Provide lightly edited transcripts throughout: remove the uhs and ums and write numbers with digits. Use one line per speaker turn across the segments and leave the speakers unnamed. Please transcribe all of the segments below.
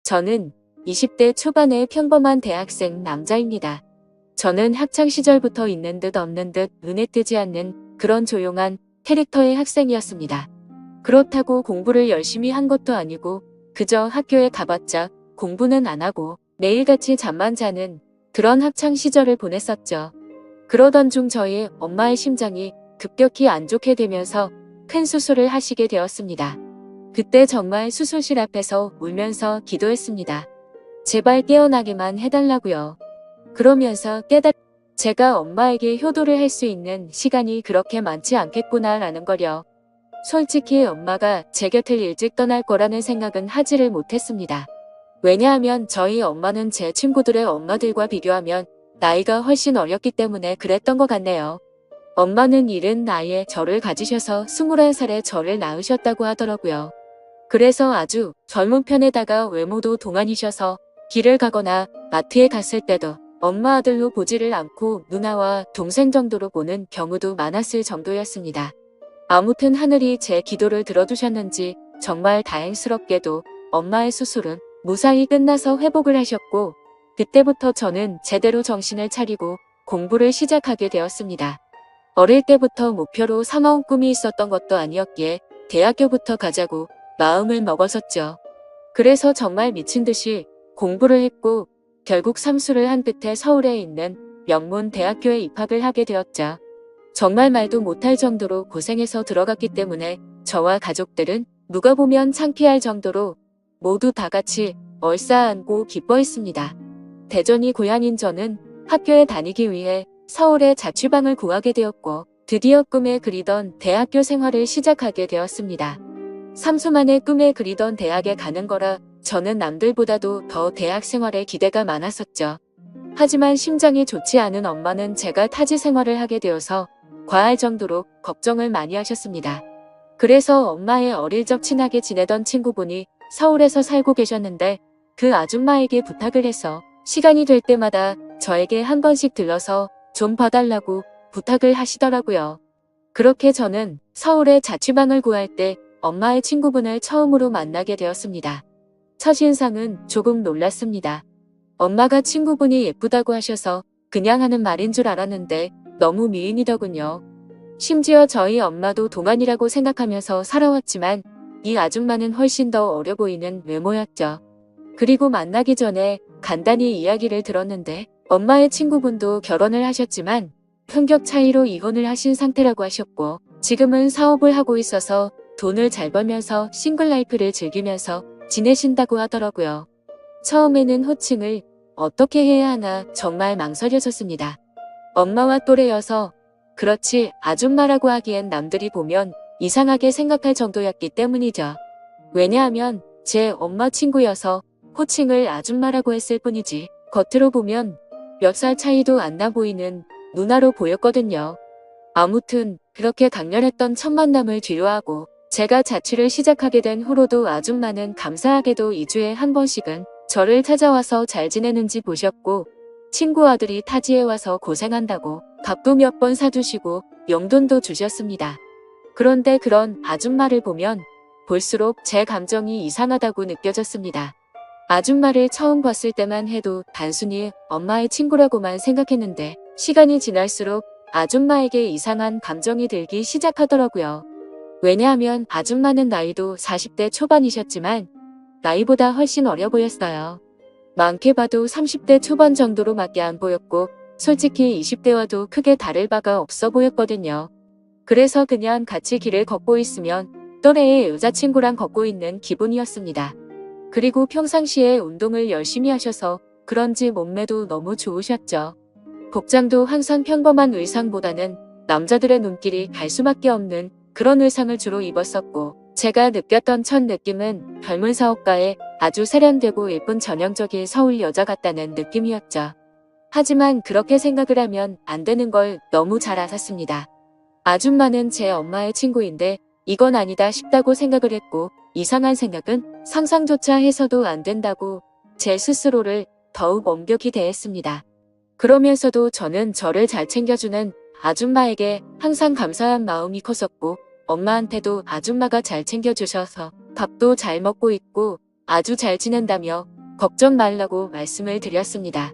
저는 20대 초반의 평범한 대학생 남자입니다. 저는 학창시절부터 있는 듯 없는 듯 눈에 띄지 않는 그런 조용한 캐릭터의 학생이었습니다. 그렇다고 공부를 열심히 한 것도 아니고 그저 학교에 가봤자 공부는 안 하고 매일같이 잠만 자는 그런 학창시절을 보냈었죠. 그러던 중 저희 엄마의 심장이 급격히 안 좋게 되면서 큰 수술을 하시게 되었습니다. 그때 정말 수술실 앞에서 울면서 기도했습니다. 제발 깨어나게만 해달라고요. 그러면서 제가 엄마에게 효도를 할 수 있는 시간이 그렇게 많지 않겠구나라는 걸요. 솔직히 엄마가 제 곁을 일찍 떠날 거라는 생각은 하지를 못했습니다. 왜냐하면 저희 엄마는 제 친구들의 엄마들과 비교하면 나이가 훨씬 어렸기 때문에 그랬던 것 같네요. 엄마는 이른 나이에 저를 가지셔서 21살에 저를 낳으셨다고 하더라고요. 그래서 아주 젊은 편에다가 외모도 동안이셔서 길을 가거나 마트에 갔을 때도 엄마 아들로 보지를 않고 누나와 동생 정도로 보는 경우도 많았을 정도였습니다. 아무튼 하늘이 제 기도를 들어주셨는지 정말 다행스럽게도 엄마의 수술은 무사히 끝나서 회복을 하셨고 그때부터 저는 제대로 정신을 차리고 공부를 시작하게 되었습니다. 어릴 때부터 목표로 삼아온 꿈이 있었던 것도 아니었기에 대학교부터 가자고 마음을 먹었었죠. 그래서 정말 미친 듯이 공부를 했고 결국 삼수를 한 끝에 서울에 있는 명문 대학교에 입학을 하게 되었죠. 정말 말도 못할 정도로 고생해서 들어갔기 때문에 저와 가족들은 누가 보면 창피할 정도로 모두 다 같이 얼싸안고 기뻐했습니다. 대전이 고향인 저는 학교에 다니기 위해 서울에 자취방을 구하게 되었고 드디어 꿈에 그리던 대학교 생활을 시작하게 되었습니다. 삼수 만에 꿈에 그리던 대학에 가는 거라 저는 남들보다도 더 대학 생활에 기대가 많았었죠. 하지만 심장이 좋지 않은 엄마는 제가 타지 생활을 하게 되어서 과할 정도로 걱정을 많이 하셨습니다. 그래서 엄마의 어릴 적 친하게 지내던 친구분이 서울에서 살고 계셨는데 그 아줌마에게 부탁을 해서 시간이 될 때마다 저에게 한 번씩 들러서 좀 봐달라고 부탁을 하시더라고요. 그렇게 저는 서울에 자취방을 구할 때 엄마의 친구분을 처음으로 만나게 되었습니다. 첫인상은 조금 놀랐습니다. 엄마가 친구분이 예쁘다고 하셔서 그냥 하는 말인 줄 알았는데 너무 미인이더군요. 심지어 저희 엄마도 동안이라고 생각하면서 살아왔지만 이 아줌마는 훨씬 더 어려 보이는 외모였죠. 그리고 만나기 전에 간단히 이야기를 들었는데 엄마의 친구분도 결혼을 하셨지만 품격 차이로 이혼을 하신 상태라고 하셨고 지금은 사업을 하고 있어서 돈을 잘 벌면서 싱글라이프를 즐기면서 지내신다고 하더라고요. 처음에는 호칭을 어떻게 해야 하나 정말 망설여졌습니다. 엄마와 또래여서 그렇지 아줌마라고 하기엔 남들이 보면 이상하게 생각할 정도였기 때문이죠. 왜냐하면 제 엄마 친구여서 호칭을 아줌마라고 했을 뿐이지 겉으로 보면 몇 살 차이도 안 나 보이는 누나로 보였거든요. 아무튼 그렇게 강렬했던 첫 만남을 뒤로하고 제가 자취를 시작하게 된 후로도 아줌마는 감사하게도 2주에 한 번씩은 저를 찾아와서 잘 지내는지 보셨고 친구 아들이 타지에 와서 고생한다고 밥도 몇 번 사주시고 용돈도 주셨습니다. 그런데 그런 아줌마를 보면 볼수록 제 감정이 이상하다고 느껴졌습니다. 아줌마를 처음 봤을 때만 해도 단순히 엄마의 친구라고만 생각했는데 시간이 지날수록 아줌마에게 이상한 감정이 들기 시작하더라고요. 왜냐하면 아줌마는 나이도 40대 초반이셨지만 나이보다 훨씬 어려 보였어요. 많게 봐도 30대 초반 정도로밖에 안 보였고 솔직히 20대와도 크게 다를 바가 없어 보였거든요. 그래서 그냥 같이 길을 걷고 있으면 또래의 여자친구랑 걷고 있는 기분이었습니다. 그리고 평상시에 운동을 열심히 하셔서 그런지 몸매도 너무 좋으셨죠. 복장도 항상 평범한 의상보다는 남자들의 눈길이 갈 수밖에 없는 그런 의상을 주로 입었었고 제가 느꼈던 첫 느낌은 별문사업가의 아주 세련되고 예쁜 전형적인 서울 여자 같다는 느낌이었죠. 하지만 그렇게 생각을 하면 안 되는 걸 너무 잘 알았습니다. 아줌마는 제 엄마의 친구인데 이건 아니다 싶다고 생각을 했고 이상한 생각은 상상조차 해서도 안 된다고 제 스스로를 더욱 엄격히 대했습니다. 그러면서도 저는 저를 잘 챙겨주는 아줌마에게 항상 감사한 마음이 컸었고 엄마한테도 아줌마가 잘 챙겨주셔서 밥도 잘 먹고 있고 아주 잘 지낸다며 걱정 말라고 말씀을 드렸습니다.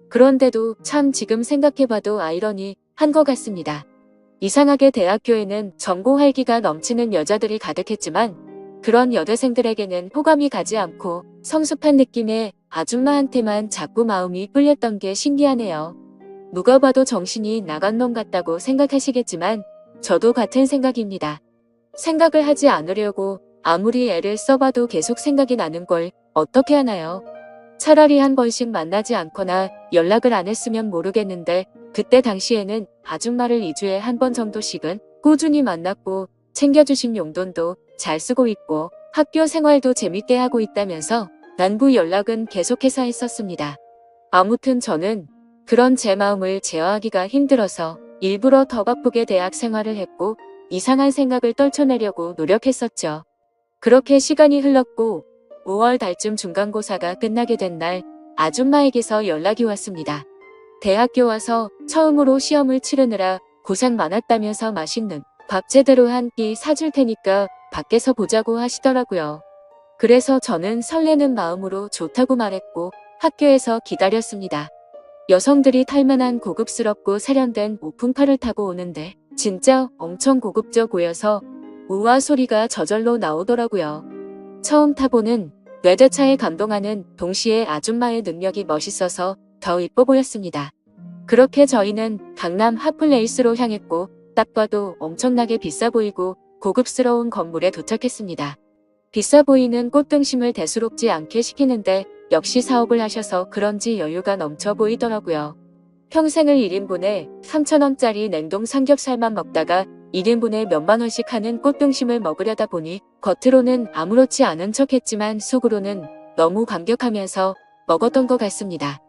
그런데도 참 지금 생각해봐도 아이러니한 것 같습니다. 이상하게 대학교에는 전고 활기가 넘치는 여자들이 가득했지만 그런 여대생들에게는 호감이 가지 않고 성숙한 느낌의 아줌마한테만 자꾸 마음이 끌렸던 게 신기하네요. 누가 봐도 정신이 나간 놈 같다고 생각하시겠지만 저도 같은 생각입니다. 생각을 하지 않으려고 아무리 애를 써봐도 계속 생각이 나는 걸 어떻게 하나요? 차라리 한 번씩 만나지 않거나 연락을 안 했으면 모르겠는데 그때 당시에는 아줌마를 2주에 한 번 정도씩은 꾸준히 만났고 챙겨주신 용돈도 잘 쓰고 있고 학교 생활도 재밌게 하고 있다면서 안부 연락은 계속해서 했었습니다. 아무튼 저는 그런 제 마음을 제어하기가 힘들어서 일부러 더 바쁘게 대학 생활을 했고 이상한 생각을 떨쳐내려고 노력했었죠. 그렇게 시간이 흘렀고 5월 달쯤 중간고사가 끝나게 된 날 아줌마에게서 연락이 왔습니다. 대학교 와서 처음으로 시험을 치르느라 고생 많았다면서 맛있는 밥 제대로 한 끼 사줄 테니까 밖에서 보자고 하시더라고요. 그래서 저는 설레는 마음으로 좋다고 말했고 학교에서 기다렸습니다. 여성들이 탈만한 고급스럽고 세련된 오픈카를 타고 오는데 진짜 엄청 고급져 보여서 우와 소리가 저절로 나오더라고요. 처음 타보는 외제차에 감동하는 동시에 아줌마의 능력이 멋있어서 더 이뻐 보였습니다. 그렇게 저희는 강남 핫플레이스로 향했고 딱 봐도 엄청나게 비싸 보이고 고급스러운 건물에 도착했습니다. 비싸 보이는 꽃등심을 대수롭지 않게 시키는데 역시 사업을 하셔서 그런지 여유가 넘쳐 보이더라고요. 평생을 1인분에 3,000원짜리 냉동 삼겹살만 먹다가 1인분에 몇만 원씩 하는 꽃등심을 먹으려다 보니 겉으로는 아무렇지 않은 척했지만 속으로는 너무 감격하면서 먹었던 것 같습니다.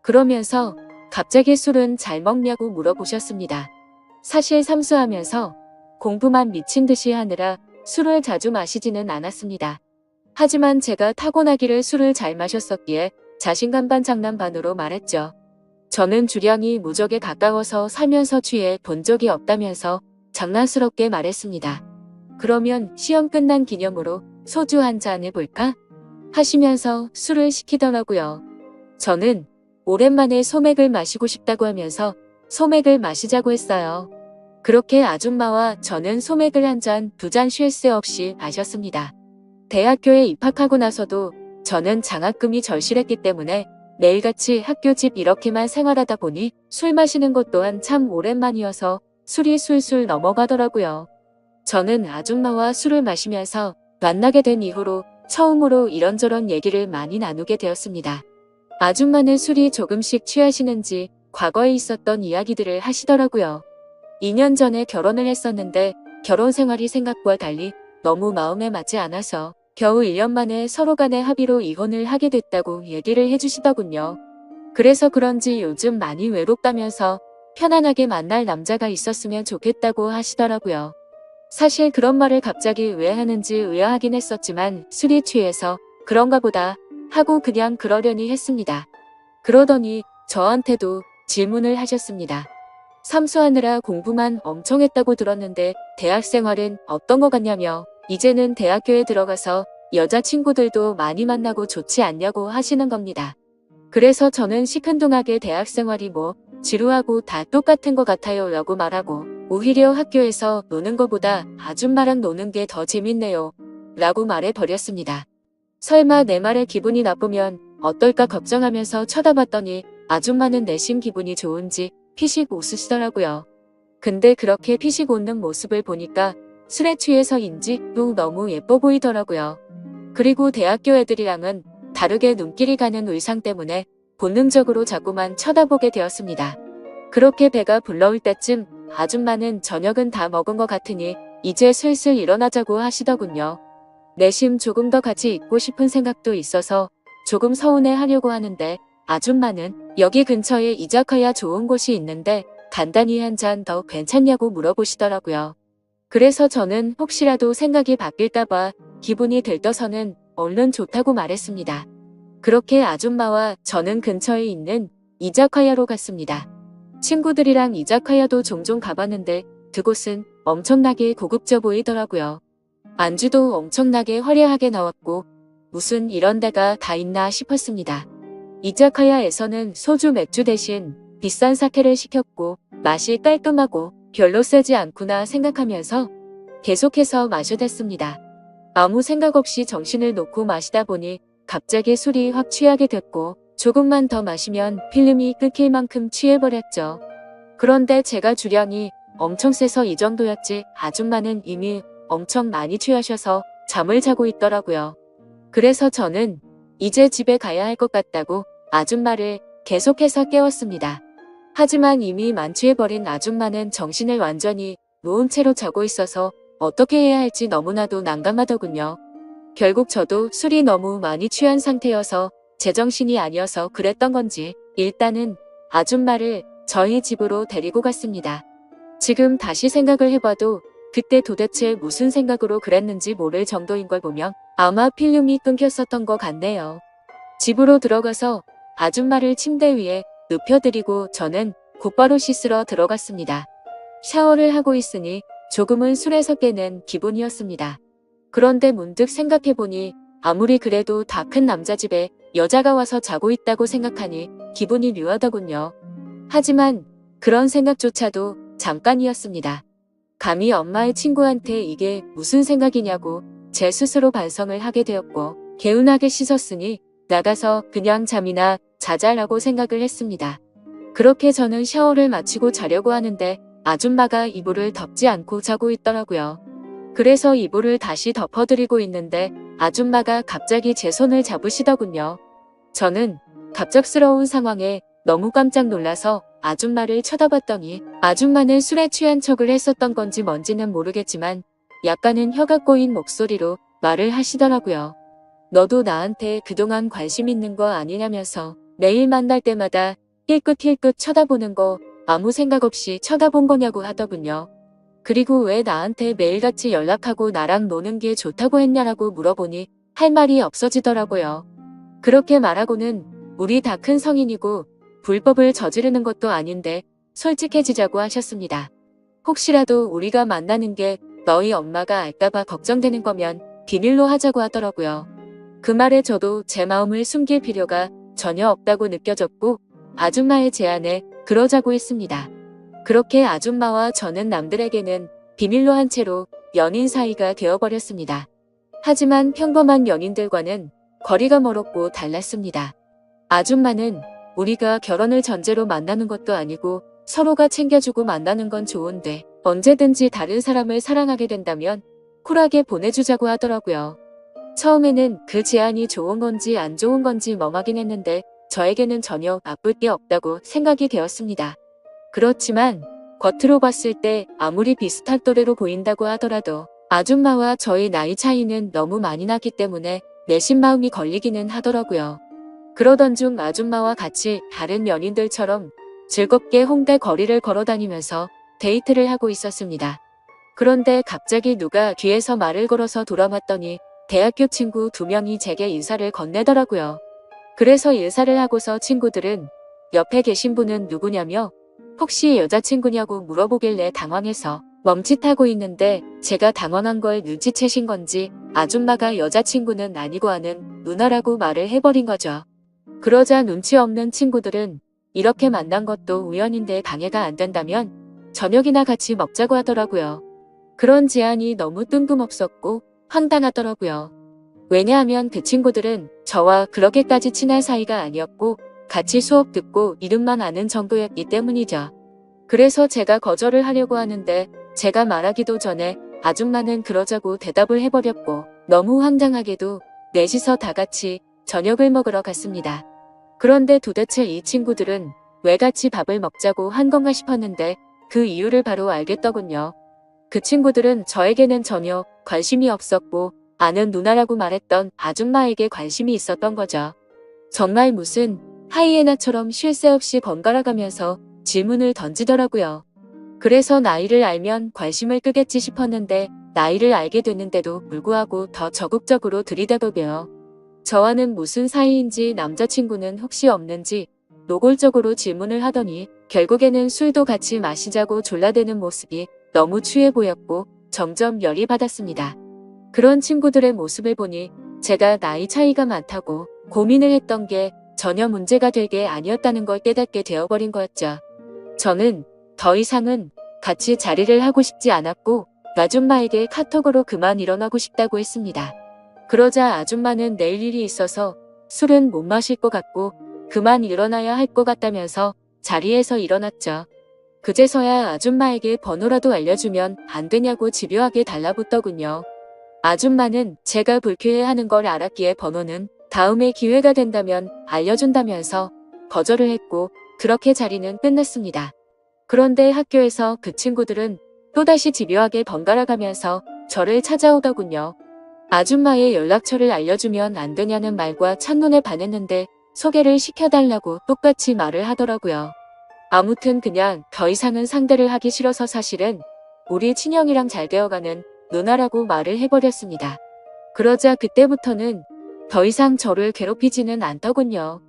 그러면서 갑자기 술은 잘 먹냐고 물어보셨습니다. 사실 삼수하면서 공부만 미친 듯이 하느라 술을 자주 마시지는 않았습니다. 하지만 제가 타고나기를 술을 잘 마셨었기에 자신감 반 장난 반으로 말했죠. 저는 주량이 무적에 가까워서 살면서 취해 본 적이 없다면서 장난스럽게 말했습니다. 그러면 시험 끝난 기념으로 소주 한 잔 해볼까? 하시면서 술을 시키더라고요. 저는 오랜만에 소맥을 마시고 싶다고 하면서 소맥을 마시자고 했어요. 그렇게 아줌마와 저는 소맥을 한 잔, 두 잔 쉴 새 없이 마셨습니다. 대학교에 입학하고 나서도 저는 장학금이 절실했기 때문에 매일같이 학교 집 이렇게만 생활하다 보니 술 마시는 것 또한 참 오랜만이어서 술이 술술 넘어가더라고요. 저는 아줌마와 술을 마시면서 만나게 된 이후로 처음으로 이런저런 얘기를 많이 나누게 되었습니다. 아줌마는 술이 조금씩 취하시는지 과거에 있었던 이야기들을 하시더라고요. 2년 전에 결혼을 했었는데 결혼 생활이 생각과 달리 너무 마음에 맞지 않아서 겨우 1년 만에 서로 간의 합의로 이혼을 하게 됐다고 얘기를 해주시더군요. 그래서 그런지 요즘 많이 외롭다면서 편안하게 만날 남자가 있었으면 좋겠다고 하시더라고요. 사실 그런 말을 갑자기 왜 하는지 의아하긴 했었지만 술이 취해서 그런가 보다 하고 그냥 그러려니 했습니다. 그러더니 저한테도 질문을 하셨습니다. 삼수하느라 공부만 엄청 했다고 들었는데 대학 생활은 어떤 것 같냐며 이제는 대학교에 들어가서 여자친구들도 많이 만나고 좋지 않냐고 하시는 겁니다. 그래서 저는 시큰둥하게 대학 생활이 뭐 지루하고 다 똑같은 것 같아요 라고 말하고 오히려 학교에서 노는 것보다 아줌마랑 노는 게 더 재밌네요 라고 말해버렸습니다. 설마 내 말에 기분이 나쁘면 어떨까 걱정하면서 쳐다봤더니 아줌마는 내심 기분이 좋은지 피식 웃으시더라고요. 근데 그렇게 피식 웃는 모습을 보니까 술에 취해서인지 또 너무 예뻐 보이더라고요. 그리고 대학교 애들이랑은 다르게 눈길이 가는 의상 때문에 본능적으로 자꾸만 쳐다보게 되었습니다. 그렇게 배가 불러올 때쯤 아줌마는 저녁은 다 먹은 것 같으니 이제 슬슬 일어나자고 하시더군요. 내심 조금 더 같이 있고 싶은 생각도 있어서 조금 서운해 하려고 하는데 아줌마는 여기 근처에 이자카야 좋은 곳이 있는데 간단히 한 잔 더 괜찮냐고 물어보시더라고요. 그래서 저는 혹시라도 생각이 바뀔까봐 기분이 들떠서는 얼른 좋다고 말했습니다. 그렇게 아줌마와 저는 근처에 있는 이자카야로 갔습니다. 친구들이랑 이자카야도 종종 가봤는데 그곳은 엄청나게 고급져 보이더라고요. 안주도 엄청나게 화려하게 나왔고 무슨 이런 데가 다 있나 싶었습니다. 이자카야에서는 소주 맥주 대신 비싼 사케를 시켰고 맛이 깔끔하고 별로 세지 않구나 생각하면서 계속해서 마셔댔습니다. 아무 생각 없이 정신을 놓고 마시다 보니 갑자기 술이 확 취하게 됐고 조금만 더 마시면 필름이 끊길 만큼 취해버렸죠. 그런데 제가 주량이 엄청 세서 이 정도였지 아줌마는 이미 엄청 많이 취하셔서 잠을 자고 있더라고요. 그래서 저는 이제 집에 가야 할 것 같다고 아줌마를 계속해서 깨웠습니다. 하지만 이미 만취해버린 아줌마는 정신을 완전히 놓은 채로 자고 있어서 어떻게 해야 할지 너무나도 난감하더군요. 결국 저도 술이 너무 많이 취한 상태여서 제정신이 아니어서 그랬던 건지 일단은 아줌마를 저희 집으로 데리고 갔습니다. 지금 다시 생각을 해봐도 그때 도대체 무슨 생각으로 그랬는지 모를 정도인 걸 보면 아마 필름이 끊겼었던 것 같네요. 집으로 들어가서 아줌마를 침대 위에 눕혀드리고 저는 곧바로 씻으러 들어갔습니다. 샤워를 하고 있으니 조금은 술에서 깨는 기분이었습니다. 그런데 문득 생각해보니 아무리 그래도 다 큰 남자 집에 여자가 와서 자고 있다고 생각하니 기분이 묘하더군요. 하지만 그런 생각조차도 잠깐이었습니다. 감히 엄마의 친구한테 이게 무슨 생각이냐고 제 스스로 반성을 하게 되었고 개운하게 씻었으니 나가서 그냥 잠이나 자자라고 생각을 했습니다. 그렇게 저는 샤워를 마치고 자려고 하는데 아줌마가 이불을 덮지 않고 자고 있더라고요. 그래서 이불을 다시 덮어드리고 있는데 아줌마가 갑자기 제 손을 잡으시더군요. 저는 갑작스러운 상황에 너무 깜짝 놀라서 아줌마를 쳐다봤더니 아줌마는 술에 취한 척을 했었던 건지 뭔지는 모르겠지만 약간은 혀가 꼬인 목소리로 말을 하시더라고요. 너도 나한테 그동안 관심 있는 거 아니냐면서 매일 만날 때마다 힐끗힐끗 쳐다보는 거 아무 생각 없이 쳐다본 거냐고 하더군요. 그리고 왜 나한테 매일같이 연락하고 나랑 노는 게 좋다고 했냐라고 물어보니 할 말이 없어지더라고요. 그렇게 말하고는 우리 다 큰 성인이고 불법을 저지르는 것도 아닌데 솔직해지자고 하셨습니다. 혹시라도 우리가 만나는 게 너희 엄마가 알까봐 걱정되는 거면 비밀로 하자고 하더라고요. 그 말에 저도 제 마음을 숨길 필요가 전혀 없다고 느껴졌고 아줌마의 제안에 그러자고 했습니다. 그렇게 아줌마와 저는 남들에게는 비밀로 한 채로 연인 사이가 되어버렸습니다. 하지만 평범한 연인들과는 거리가 멀었고 달랐습니다. 아줌마는 우리가 결혼을 전제로 만나는 것도 아니고 서로가 챙겨주고 만나는 건 좋은데 언제든지 다른 사람을 사랑하게 된다면 쿨하게 보내주자고 하더라고요. 처음에는 그 제안이 좋은 건지 안 좋은 건지 멍하긴 했는데 저에게는 전혀 나쁠 게 없다고 생각이 되었습니다. 그렇지만 겉으로 봤을 때 아무리 비슷한 또래로 보인다고 하더라도 아줌마와 저희 나이 차이는 너무 많이 나기 때문에 내심 마음이 걸리기는 하더라고요. 그러던 중 아줌마와 같이 다른 연인들처럼 즐겁게 홍대 거리를 걸어다니면서 데이트를 하고 있었습니다. 그런데 갑자기 누가 뒤에서 말을 걸어서 돌아봤더니 대학교 친구 2명이 제게 인사를 건네더라고요. 그래서 인사를 하고서 친구들은 옆에 계신 분은 누구냐며 혹시 여자친구냐고 물어보길래 당황해서 멈칫하고 있는데 제가 당황한 걸 눈치채신 건지 아줌마가 여자친구는 아니고 하는 누나라고 말을 해버린 거죠. 그러자 눈치 없는 친구들은 이렇게 만난 것도 우연인데 방해가 안 된다면 저녁이나 같이 먹자고 하더라고요. 그런 제안이 너무 뜬금없었고 황당하더라고요. 왜냐하면 그 친구들은 저와 그렇게까지 친한 사이가 아니었고 같이 수업 듣고 이름만 아는 정도였기 때문이죠. 그래서 제가 거절을 하려고 하는데 제가 말하기도 전에 아줌마는 그러자고 대답을 해버렸고 너무 황당하게도 넷이서 다 같이 저녁을 먹으러 갔습니다. 그런데 도대체 이 친구들은 왜 같이 밥을 먹자고 한 건가 싶었는데 그 이유를 바로 알겠더군요. 그 친구들은 저에게는 전혀 관심이 없었고 아는 누나라고 말했던 아줌마에게 관심이 있었던 거죠. 정말 무슨 하이에나처럼 쉴 새 없이 번갈아 가면서 질문을 던지더라고요. 그래서 나이를 알면 관심을 끄겠지 싶었는데 나이를 알게 됐는데도 불구하고 더 적극적으로 들이대더군요. 저와는 무슨 사이인지 남자친구는 혹시 없는지 노골적으로 질문을 하더니 결국에는 술도 같이 마시자고 졸라대는 모습이 너무 취해 보였고 점점 열이 받았습니다. 그런 친구들의 모습을 보니 제가 나이 차이가 많다고 고민을 했던 게 전혀 문제가 될 게 아니었다는 걸 깨닫게 되어버린 거였죠. 저는 더 이상은 같이 자리를 하고 싶지 않았고 아줌마에게 카톡으로 그만 일어나고 싶다고 했습니다. 그러자 아줌마는 내일 일이 있어서 술은 못 마실 것 같고 그만 일어나야 할 것 같다면서 자리에서 일어났죠. 그제서야 아줌마에게 번호라도 알려주면 안 되냐고 집요하게 달라붙더군요. 아줌마는 제가 불쾌해하는 걸 알았기에 번호는 다음에 기회가 된다면 알려준다면서 거절을 했고 그렇게 자리는 끝났습니다. 그런데 학교에서 그 친구들은 또다시 집요하게 번갈아 가면서 저를 찾아오더군요. 아줌마의 연락처를 알려주면 안 되냐는 말과 첫눈에 반했는데 소개를 시켜달라고 똑같이 말을 하더라고요. 아무튼 그냥 더 이상은 상대를 하기 싫어서 사실은 우리 친형이랑 잘 되어가는 누나라고 말을 해버렸습니다. 그러자 그때부터는 더 이상 저를 괴롭히지는 않더군요.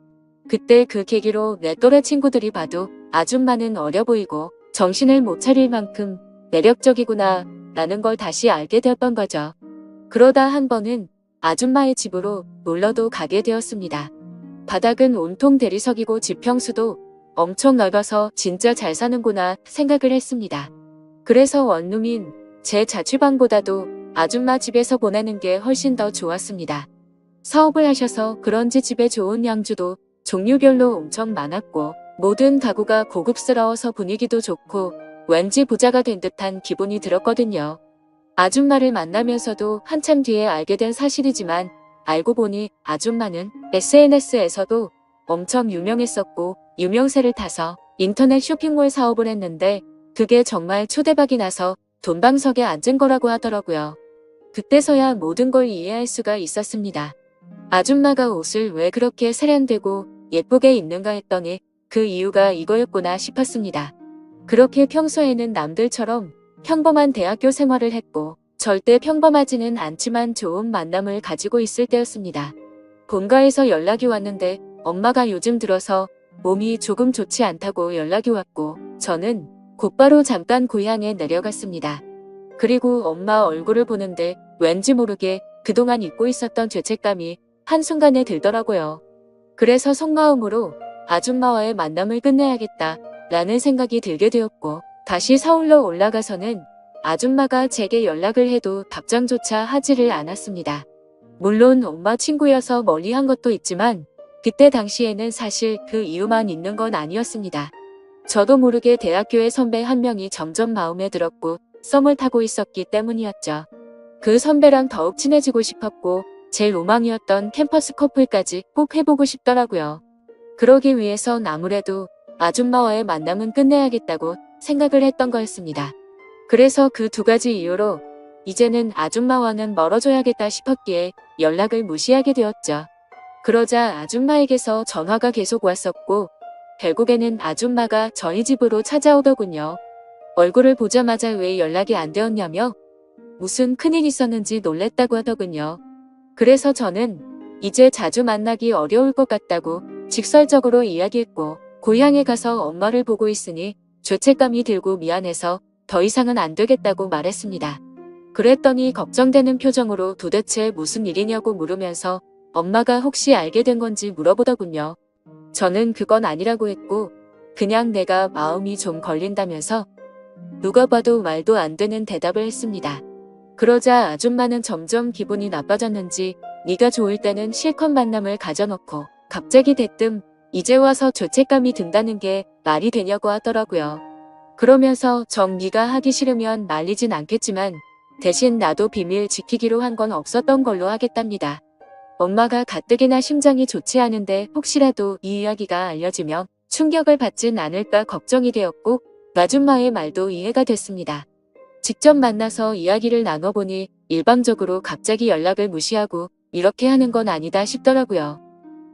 그때 그 계기로 내 또래 친구들이 봐도 아줌마는 어려 보이고 정신을 못 차릴 만큼 매력적이구나 라는 걸 다시 알게 되었던 거죠. 그러다 한 번은 아줌마의 집으로 놀러도 가게 되었습니다. 바닥은 온통 대리석이고 지평수도 엄청 넓어서 진짜 잘 사는구나 생각을 했습니다. 그래서 원룸인 제 자취방보다도 아줌마 집에서 보내는 게 훨씬 더 좋았습니다. 사업을 하셔서 그런지 집에 좋은 양주도 종류별로 엄청 많았고 모든 가구가 고급스러워서 분위기도 좋고 왠지 부자가 된 듯한 기분이 들었거든요. 아줌마를 만나면서도 한참 뒤에 알게 된 사실이지만 알고 보니 아줌마는 SNS에서도 엄청 유명했었고 유명세를 타서 인터넷 쇼핑몰 사업을 했는데 그게 정말 초대박이 나서 돈방석에 앉은 거라고 하더라고요. 그때서야 모든 걸 이해할 수가 있었습니다. 아줌마가 옷을 왜 그렇게 세련되고 예쁘게 입는가 했더니 그 이유가 이거였구나 싶었습니다. 그렇게 평소에는 남들처럼 평범한 대학교 생활을 했고 절대 평범하지는 않지만 좋은 만남을 가지고 있을 때였습니다. 본가에서 연락이 왔는데 엄마가 요즘 들어서 몸이 조금 좋지 않다고 연락이 왔고 저는 곧바로 잠깐 고향에 내려갔습니다. 그리고 엄마 얼굴을 보는데 왠지 모르게 그동안 잊고 있었던 죄책감이 한순간에 들더라고요. 그래서 속마음으로 아줌마와의 만남을 끝내야겠다 라는 생각이 들게 되었고 다시 서울로 올라가서는 아줌마가 제게 연락을 해도 답장조차 하지를 않았습니다. 물론 엄마 친구여서 멀리한 것도 있지만 그때 당시에는 사실 그 이유만 있는 건 아니었습니다. 저도 모르게 대학교의 선배 한 명이 점점 마음에 들었고 썸을 타고 있었기 때문이었죠. 그 선배랑 더욱 친해지고 싶었고 제 로망이었던 캠퍼스 커플까지 꼭 해보고 싶더라고요. 그러기 위해선 아무래도 아줌마와의 만남은 끝내야겠다고 생각을 했던 거였습니다. 그래서 그 두 가지 이유로 이제는 아줌마와는 멀어져야겠다 싶었기에 연락을 무시하게 되었죠. 그러자 아줌마에게서 전화가 계속 왔었고 결국에는 아줌마가 저희 집으로 찾아오더군요. 얼굴을 보자마자 왜 연락이 안 되었냐며 무슨 큰일 있었는지 놀랬다고 하더군요. 그래서 저는 이제 자주 만나기 어려울 것 같다고 직설적으로 이야기했고 고향에 가서 엄마를 보고 있으니 죄책감이 들고 미안해서 더 이상은 안 되겠다고 말했습니다. 그랬더니 걱정되는 표정으로 도대체 무슨 일이냐고 물으면서 엄마가 혹시 알게 된 건지 물어보더군요. 저는 그건 아니라고 했고 그냥 내가 마음이 좀 걸린다면서 누가 봐도 말도 안 되는 대답을 했습니다. 그러자 아줌마는 점점 기분이 나빠졌는지 네가 좋을 때는 실컷 만남을 가져놓고 갑자기 대뜸 이제 와서 죄책감이 든다는 게 말이 되냐고 하더라고요. 그러면서 정 네가 하기 싫으면 말리진 않겠지만 대신 나도 비밀 지키기로 한 건 없었던 걸로 하겠답니다. 엄마가 가뜩이나 심장이 좋지 않은데 혹시라도 이 이야기가 알려지면 충격을 받진 않을까 걱정이 되었고 아줌마의 말도 이해가 됐습니다. 직접 만나서 이야기를 나눠보니 일방적으로 갑자기 연락을 무시하고 이렇게 하는 건 아니다 싶더라고요.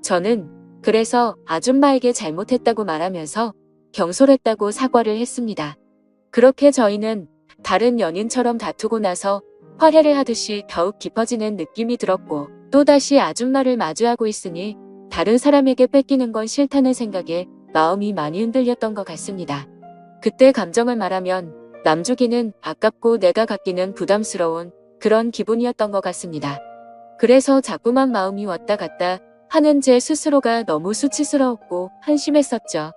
저는 그래서 아줌마에게 잘못했다고 말하면서 경솔했다고 사과를 했습니다. 그렇게 저희는 다른 연인처럼 다투고 나서 화해를 하듯이 더욱 깊어지는 느낌이 들었고 또다시 아줌마를 마주하고 있으니 다른 사람에게 뺏기는 건 싫다는 생각에 마음이 많이 흔들렸던 것 같습니다. 그때 감정을 말하면 남주기는 아깝고 내가 갖기는 부담스러운 그런 기분이었던 것 같습니다. 그래서 자꾸만 마음이 왔다 갔다 하는 제 스스로가 너무 수치스러웠고 한심했었죠.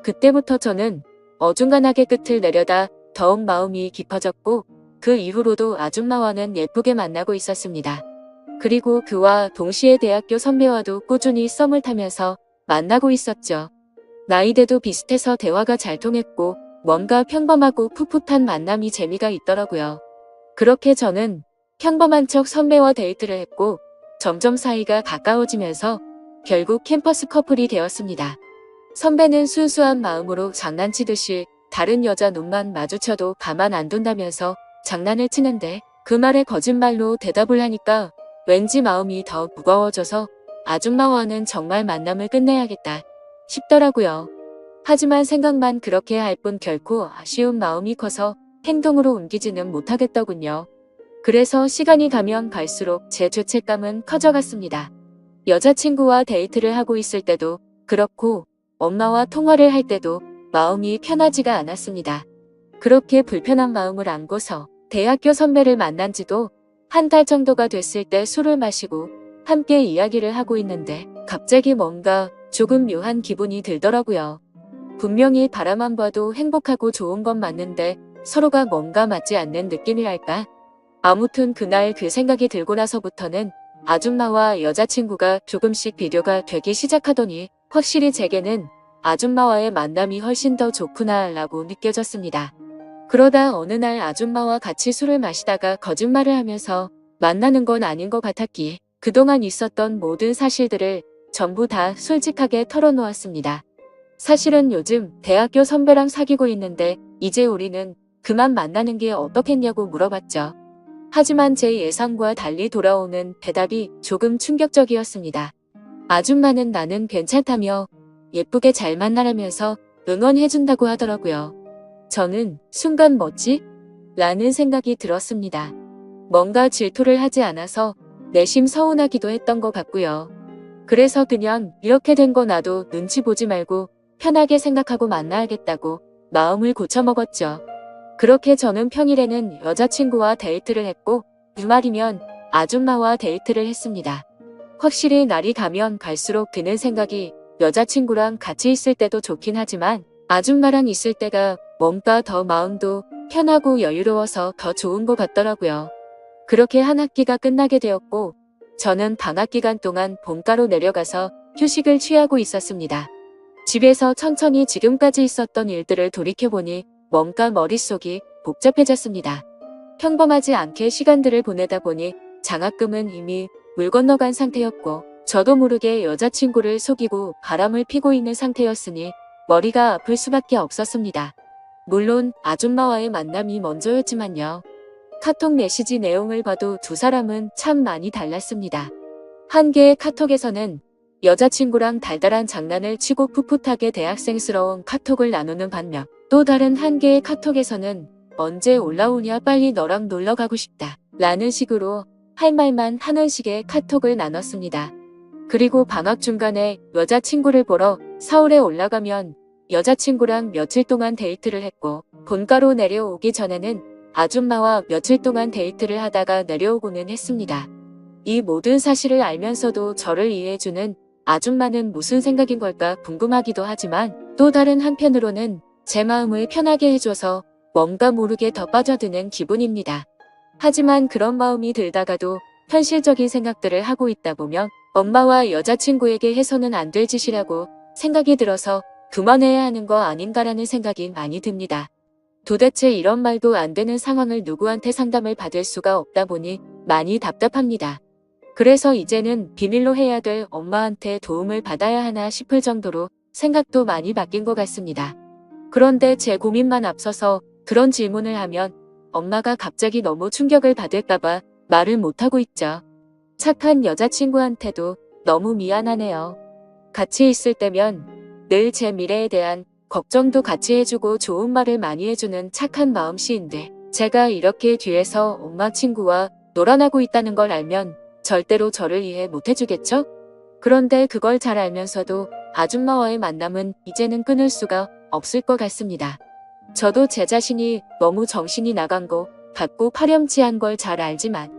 그때부터 저는 어중간하게 끝을 내려다 더욱 마음이 깊어졌고 그 이후로도 아줌마와는 예쁘게 만나고 있었습니다. 그리고 그와 동시에 대학교 선배와도 꾸준히 썸을 타면서 만나고 있었죠. 나이대도 비슷해서 대화가 잘 통했고 뭔가 평범하고 풋풋한 만남이 재미가 있더라고요. 그렇게 저는 평범한 척 선배와 데이트를 했고 점점 사이가 가까워지면서 결국 캠퍼스 커플이 되었습니다. 선배는 순수한 마음으로 장난치듯이 다른 여자 눈만 마주쳐도 가만 안 둔다면서 장난을 치는데 그 말에 거짓말로 대답을 하니까 왠지 마음이 더 무거워져서 아줌마와는 정말 만남을 끝내야겠다 싶더라고요. 하지만 생각만 그렇게 할 뿐 결코 아쉬운 마음이 커서 행동으로 옮기지는 못하겠더군요. 그래서 시간이 가면 갈수록 제 죄책감은 커져갔습니다. 여자친구와 데이트를 하고 있을 때도 그렇고 엄마와 통화를 할 때도 마음이 편하지가 않았습니다. 그렇게 불편한 마음을 안고서 대학교 선배를 만난 지도 한 달 정도가 됐을 때 술을 마시고 함께 이야기를 하고 있는데 갑자기 뭔가 조금 묘한 기분이 들더라고요. 분명히 바라만 봐도 행복하고 좋은 건 맞는데 서로가 뭔가 맞지 않는 느낌이랄까? 아무튼 그날 그 생각이 들고 나서부터는 아줌마와 여자친구가 조금씩 비교가 되기 시작하더니 확실히 제게는 아줌마와의 만남이 훨씬 더 좋구나 라고 느껴졌습니다. 그러다 어느 날 아줌마와 같이 술을 마시다가 거짓말을 하면서 만나는 건 아닌 것 같았기에 그동안 있었던 모든 사실들을 전부 다 솔직하게 털어놓았습니다. 사실은 요즘 대학교 선배랑 사귀고 있는데 이제 우리는 그만 만나는 게 어떻겠냐고 물어봤죠. 하지만 제 예상과 달리 돌아오는 대답이 조금 충격적이었습니다. 아줌마는 나는 괜찮다며 예쁘게 잘 만나라면서 응원해준다고 하더라고요. 저는 순간 뭐지? 라는 생각이 들었습니다. 뭔가 질투를 하지 않아서 내심 서운하기도 했던 것 같고요. 그래서 그냥 이렇게 된 거 나도 눈치 보지 말고 편하게 생각하고 만나야겠다고 마음을 고쳐먹었죠. 그렇게 저는 평일에는 여자친구와 데이트를 했고 주말이면 아줌마와 데이트를 했습니다. 확실히 날이 가면 갈수록 드는 생각이 여자친구랑 같이 있을 때도 좋긴 하지만 아줌마랑 있을 때가 뭔가 더 마음도 편하고 여유로워서 더 좋은 것 같더라고요. 그렇게 한 학기가 끝나게 되었고 저는 방학 기간 동안 본가로 내려가서 휴식을 취하고 있었습니다. 집에서 천천히 지금까지 있었던 일들을 돌이켜보니 뭔가 머릿속이 복잡해졌습니다. 평범하지 않게 시간들을 보내다 보니 장학금은 이미 물 건너간 상태였고 저도 모르게 여자친구를 속이고 바람을 피고 있는 상태였으니 머리가 아플 수밖에 없었습니다. 물론 아줌마와의 만남이 먼저였지만요. 카톡 메시지 내용을 봐도 두 사람은 참 많이 달랐습니다. 한 개의 카톡에서는 여자친구랑 달달한 장난을 치고 풋풋하게 대학생스러운 카톡을 나누는 반면 또 다른 한 개의 카톡에서는 언제 올라오냐 빨리 너랑 놀러 가고 싶다 라는 식으로 할 말만 하는 식의 카톡을 나눴습니다. 그리고 방학 중간에 여자친구를 보러 서울에 올라가면 여자친구랑 며칠 동안 데이트를 했고 본가로 내려오기 전에는 아줌마와 며칠 동안 데이트를 하다가 내려오고는 했습니다. 이 모든 사실을 알면서도 저를 이해해주는 아줌마는 무슨 생각인 걸까 궁금하기도 하지만 또 다른 한편으로는 제 마음을 편하게 해줘서 뭔가 모르게 더 빠져드는 기분입니다. 하지만 그런 마음이 들다가도 현실적인 생각들을 하고 있다 보면 엄마와 여자친구에게 해서는 안 될 짓이라고 생각이 들어서 그만해야 하는 거 아닌가라는 생각이 많이 듭니다. 도대체 이런 말도 안 되는 상황을 누구한테 상담을 받을 수가 없다 보니 많이 답답합니다. 그래서 이제는 비밀로 해야 될 엄마한테 도움을 받아야 하나 싶을 정도로 생각도 많이 바뀐 것 같습니다. 그런데 제 고민만 앞서서 그런 질문을 하면 엄마가 갑자기 너무 충격을 받을까봐 말을 못하고 있죠. 착한 여자친구한테도 너무 미안하네요. 같이 있을 때면 늘 제 미래에 대한 걱정도 같이 해주고 좋은 말을 많이 해주는 착한 마음씨인데 제가 이렇게 뒤에서 엄마 친구와 놀아나고 있다는 걸 알면 절대로 저를 이해 못해주겠죠? 그런데 그걸 잘 알면서도 아줌마와의 만남은 이제는 끊을 수가 없을 것 같습니다. 저도 제 자신이 너무 정신이 나간 거 같고 파렴치한 걸 잘 알지만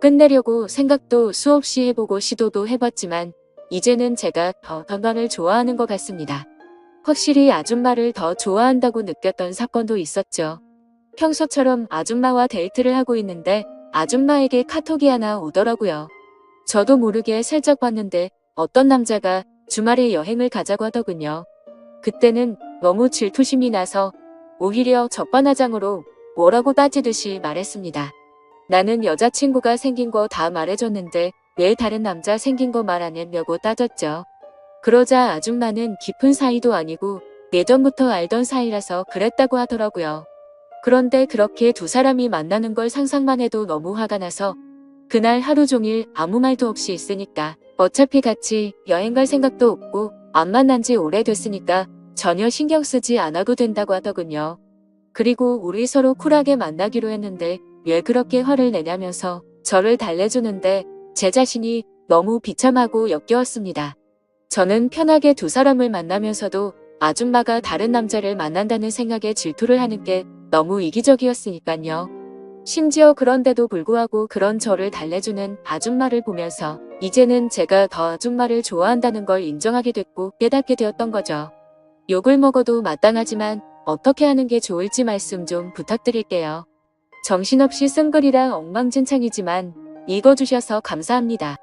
끝내려고 생각도 수없이 해보고 시도도 해봤지만 이제는 제가 더 건강을 좋아하는 것 같습니다. 확실히 아줌마를 더 좋아한다고 느꼈던 사건도 있었죠. 평소처럼 아줌마와 데이트를 하고 있는데 아줌마에게 카톡이 하나 오더라고요. 저도 모르게 살짝 봤는데 어떤 남자가 주말에 여행을 가자고 하더군요. 그때는 너무 질투심이 나서 오히려 적반하장으로 뭐라고 따지듯이 말했습니다. 나는 여자친구가 생긴 거 다 말해줬는데 왜 다른 남자 생긴 거 말 안 했냐고 따졌죠. 그러자 아줌마는 깊은 사이도 아니고 예전부터 알던 사이라서 그랬다고 하더라고요. 그런데 그렇게 두 사람이 만나는 걸 상상만 해도 너무 화가 나서 그날 하루 종일 아무 말도 없이 있으니까 어차피 같이 여행 갈 생각도 없고 안 만난 지 오래됐으니까 전혀 신경 쓰지 않아도 된다고 하더군요. 그리고 우리 서로 쿨하게 만나기로 했는데 왜 그렇게 화를 내냐면서 저를 달래주는데 제 자신이 너무 비참하고 역겨웠습니다. 저는 편하게 두 사람을 만나면서도 아줌마가 다른 남자를 만난다는 생각에 질투를 하는 게 너무 이기적이었으니까요. 심지어 그런데도 불구하고 그런 저를 달래주는 아줌마를 보면서 이제는 제가 더 아줌마를 좋아한다는 걸 인정하게 됐고 깨닫게 되었던 거죠. 욕을 먹어도 마땅하지만 어떻게 하는 게 좋을지 말씀 좀 부탁드릴게요. 정신없이 쓴 글이라 엉망진창이지만 읽어주셔서 감사합니다.